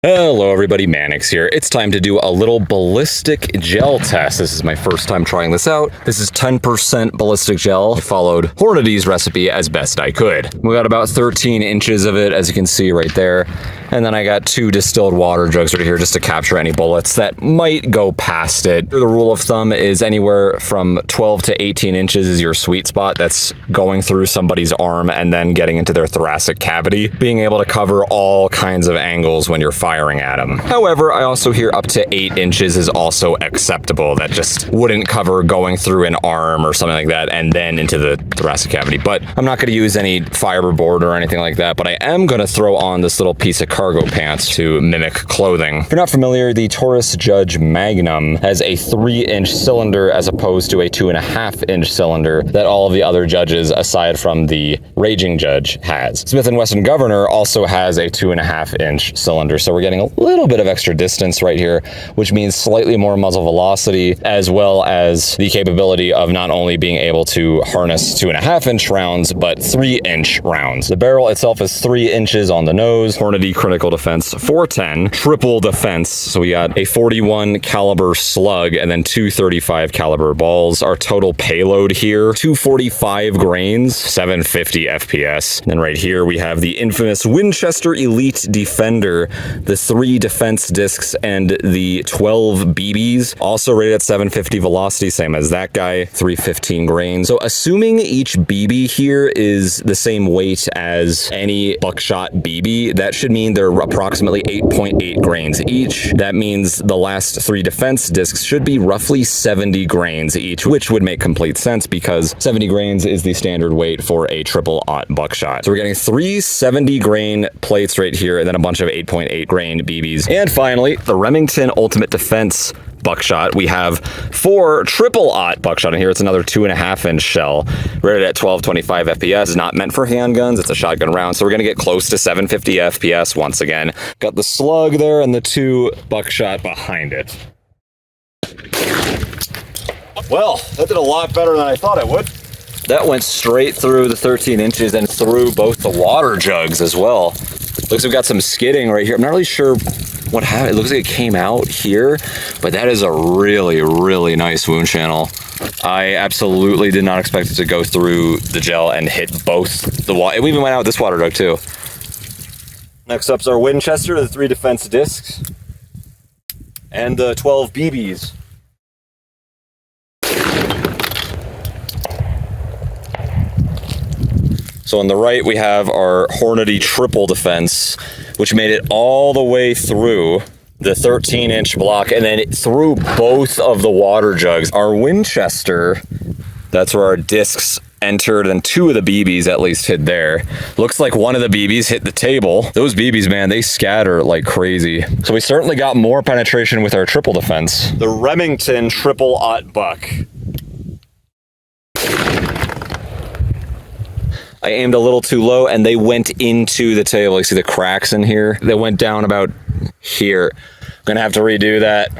Hello everybody, Mannix here. It's time to do a little ballistic gel test. This is my first time trying this out. This is 10% ballistic gel. I followed Hornady's recipe as best I could. We got about 13 inches of it, as you can see right there. And then I got 2 distilled water jugs right here just to capture any bullets that might go past it. The rule of thumb is anywhere from 12 to 18 inches is your sweet spot. That's going through somebody's arm and then getting into their thoracic cavity. Being able to cover all kinds of angles when you're firing at them. However, I also hear up to 8 inches is also acceptable. That just wouldn't cover going through an arm or something like that and then into the thoracic cavity. But I'm not going to use any fiberboard or anything like that, but I am going to throw on this little piece of cargo pants to mimic clothing. If you're not familiar, the Taurus Judge Magnum has a 3-inch cylinder as opposed to a 2.5-inch cylinder that all of the other judges, aside from the Raging Judge, has. Smith & Wesson Governor also has a 2.5-inch cylinder, so we're getting a little bit of extra distance right here, which means slightly more muzzle velocity, as well as the capability of not only being able to harness 2.5-inch rounds, but 3-inch rounds. The barrel itself is 3 inches on the nose. Hornady Critical Defense 410 Triple Defense. So we got a 41 caliber slug and then 235 caliber balls. Our total payload here, 245 grains, 750 FPS. And then right here we have the infamous Winchester Elite Defender, the 3 defense discs and the 12 BBs, also rated at 750 velocity, same as that guy, 315 grains. So assuming each BB here is the same weight as any buckshot BB, that should mean they're approximately 8.8 grains each. That means the last 3 defense discs should be roughly 70 grains each, which would make complete sense because 70 grains is the standard weight for a triple-aught buckshot. So we're getting 3 70 grain plates right here and then a bunch of 8.8 grain BBs. And finally, the Remington Ultimate Defense buckshot. We have 4 triple-aught buckshot in here. It's another 2.5-inch shell, rated at 1225 FPS. It's not meant for handguns. It's a shotgun round, so we're going to get close to 750 FPS once again. Got the slug there and the 2 buckshot behind it. Well, that did a lot better than I thought it would. That went straight through the 13 inches and through both the water jugs as well. Looks like we've got some skidding right here. I'm not really sure what happened. It looks like it came out here, but that is a really, really nice wound channel. I absolutely did not expect it to go through the gel and hit both the water. It even went out this water jug too. Next up's our Winchester, the 3 defense discs, and the 12 BBs. So on the right, we have our Hornady Triple Defense, which made it all the way through the 13-inch block and then through both of the water jugs. Our Winchester, that's where our discs entered, and 2 of the BBs at least hit there. Looks like one of the BBs hit the table. Those BBs, man, they scatter like crazy. So we certainly got more penetration with our Triple Defense. The Remington Triple-Aught Buck. I aimed a little too low and they went into the table. You see the cracks in here? They went down about here. I'm gonna have to redo that.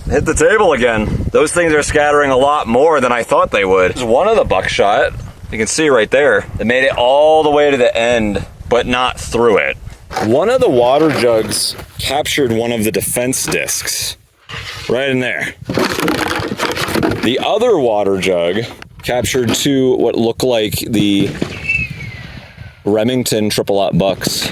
Hit the table again. Those things are scattering a lot more than I thought they would. There's one of the buckshot. You can see right there. They made it all the way to the end, but not through it. One of the water jugs captured one of the defense discs. Right in there. The other water jug captured 2 what look like the Remington triple-aught bucks.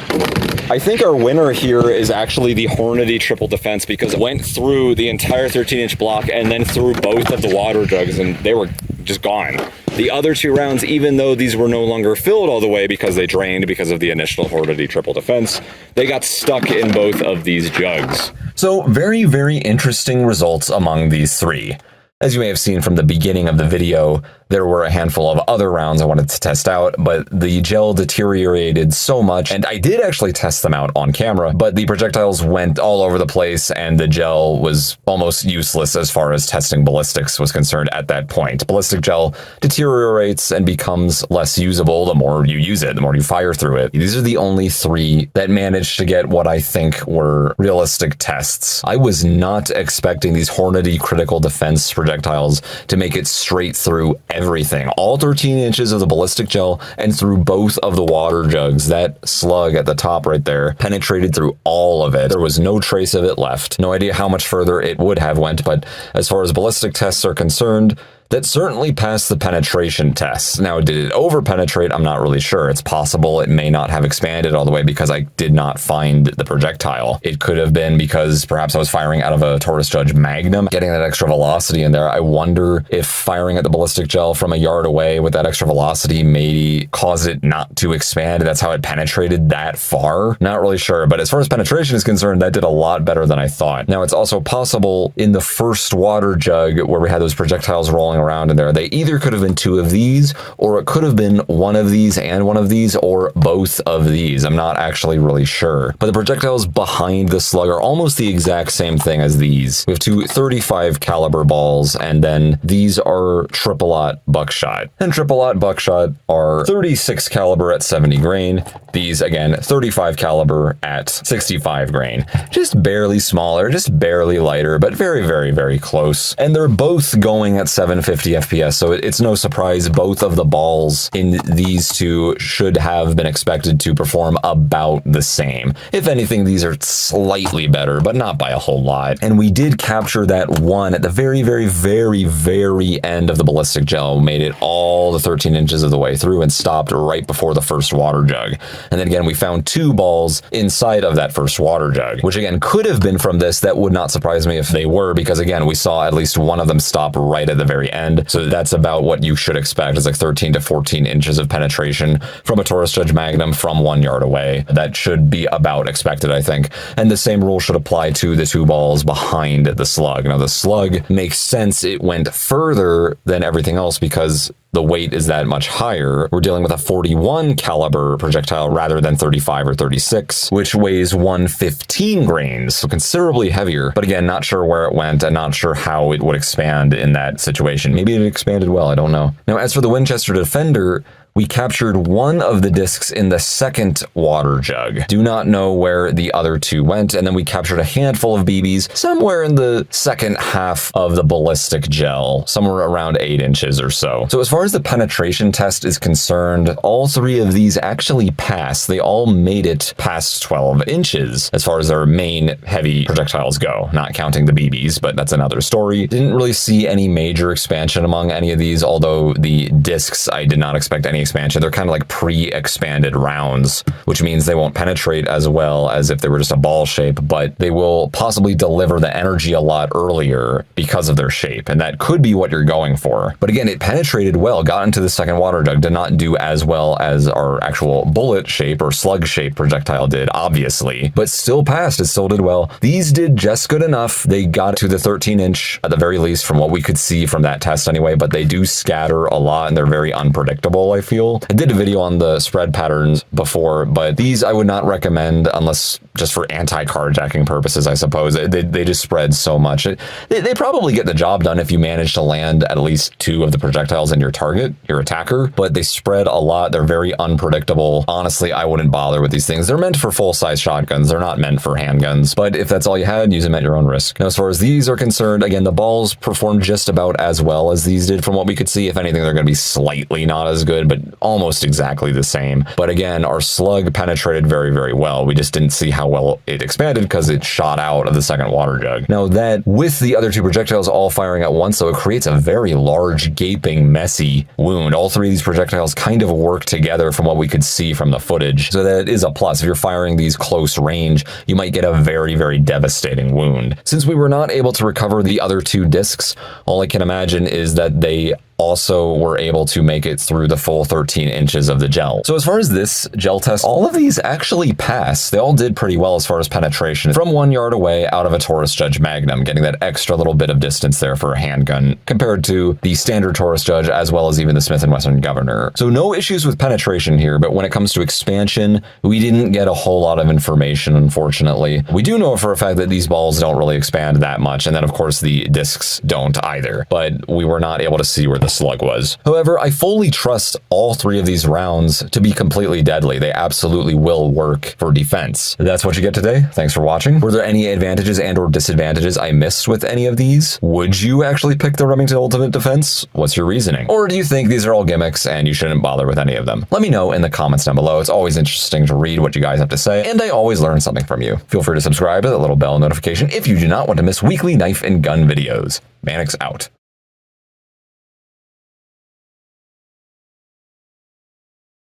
I think our winner here is actually the Hornady Triple Defense because it went through the entire 13-inch block and then through both of the water jugs and they were just gone. The other 2 rounds, even though these were no longer filled all the way because they drained because of the initial Hornady Triple Defense, they got stuck in both of these jugs. So very, very interesting results among these 3. As you may have seen from the beginning of the video, there were a handful of other rounds I wanted to test out, but the gel deteriorated so much, and I did actually test them out on camera, but the projectiles went all over the place and the gel was almost useless as far as testing ballistics was concerned at that point. Ballistic gel deteriorates and becomes less usable the more you use it, the more you fire through it. These are the only 3 that managed to get what I think were realistic tests. I was not expecting these Hornady Critical Defense projectiles to make it straight through everything. All 13 inches of the ballistic gel and through both of the water jugs. That slug at the top right there penetrated through all of it. There was no trace of it left. No idea how much further it would have went, but as far as ballistic tests are concerned, that certainly passed the penetration tests. Now, did it over-penetrate? I'm not really sure. It's possible it may not have expanded all the way because I did not find the projectile. It could have been because perhaps I was firing out of a Taurus Judge Magnum, getting that extra velocity in there. I wonder if firing at the ballistic gel from a yard away with that extra velocity may cause it not to expand. That's how it penetrated that far. Not really sure, but as far as penetration is concerned, that did a lot better than I thought. Now, it's also possible in the first water jug where we had those projectiles rolling around in there, they either could have been two of these, or it could have been one of these and one of these, or both of these. I'm not actually really sure. But the projectiles behind the slug are almost the exact same thing as these. We have two 35 caliber balls, and then these are triple-aught buckshot. And triple-aught buckshot are 36 caliber at 70 grain. These, again, 35 caliber at 65 grain. Just barely smaller, just barely lighter, but very, very, very close. And they're both going at 750 FPS, so it's no surprise both of the balls in these two should have been expected to perform about the same. If anything, these are slightly better, but not by a whole lot. And we did capture that one at the very, very, very, very end of the ballistic gel, made it all the 13 inches of the way through and stopped right before the first water jug. And then again, we found two balls inside of that first water jug, which again could have been from this. That would not surprise me if they were, because again, we saw at least one of them stop right at the very end. So that's about what you should expect. It's like 13 to 14 inches of penetration from a Taurus Judge Magnum from 1 yard away. That should be about expected, I think. And the same rule should apply to the two balls behind the slug. Now, the slug makes sense. It went further than everything else because the weight is that much higher. We're dealing with a 41 caliber projectile rather than 35 or 36, which weighs 115 grains, so considerably heavier. But again, not sure where it went and not sure how it would expand in that situation. Maybe it expanded well, I don't know. Now, as for the Winchester Defender, we captured one of the discs in the second water jug. Do not know where the other two went. And then we captured a handful of BBs somewhere in the second half of the ballistic gel, somewhere around 8 inches or so. So as far as the penetration test is concerned, all three of these actually passed. They all made it past 12 inches as far as their main heavy projectiles go, not counting the BBs, but that's another story. Didn't really see any major expansion among any of these, although the discs, I did not expect any expansion. They're kind of like pre-expanded rounds, which means they won't penetrate as well as if they were just a ball shape, but they will possibly deliver the energy a lot earlier because of their shape, and that could be what you're going for. But again, it penetrated well, got into the second water jug, did not do as well as our actual bullet shape or slug shape projectile did, obviously, but still passed. It still did well. These did just good enough. They got to the 13 inch at the very least from what we could see from that test anyway, but they do scatter a lot and they're very unpredictable, I feel. I did a video on the spread patterns before, but these I would not recommend unless just for anti-carjacking purposes, I suppose. They just spread so much. They probably get the job done if you manage to land at least two of the projectiles in your target, your attacker, but they spread a lot. They're very unpredictable. Honestly, I wouldn't bother with these things. They're meant for full-size shotguns. They're not meant for handguns, but if that's all you had, use them at your own risk. Now, as far as these are concerned, again, the balls performed just about as well as these did from what we could see. If anything, they're going to be slightly not as good, but almost exactly the same. But again, our slug penetrated very, very well. We just didn't see how well it expanded because it shot out of the second water jug. Now that with the other two projectiles all firing at once, so it creates a very large, gaping, messy wound. All three of these projectiles kind of work together from what we could see from the footage. So that is a plus. If you're firing these close range, you might get a very, very devastating wound. Since we were not able to recover the other two discs, all I can imagine is that they also were able to make it through the full 13 inches of the gel. So as far as this gel test, all of these actually passed. They all did pretty well as far as penetration from 1 yard away out of a Taurus Judge Magnum, getting that extra little bit of distance there for a handgun compared to the standard Taurus Judge as well as even the Smith & Wesson Governor. So no issues with penetration here, but when it comes to expansion, we didn't get a whole lot of information, unfortunately. We do know for a fact that these balls don't really expand that much, and then of course the discs don't either, but we were not able to see where the slug was. However, I fully trust all 3 of these rounds to be completely deadly. They absolutely will work for defense. That's what you get today. Thanks for watching. Were there any advantages and or disadvantages I missed with any of these? Would you actually pick the Remington Ultimate Defense? What's your reasoning? Or do you think these are all gimmicks and you shouldn't bother with any of them? Let me know in the comments down below. It's always interesting to read what you guys have to say, and I always learn something from you. Feel free to subscribe to that little bell notification if you do not want to miss weekly knife and gun videos. Mannix out.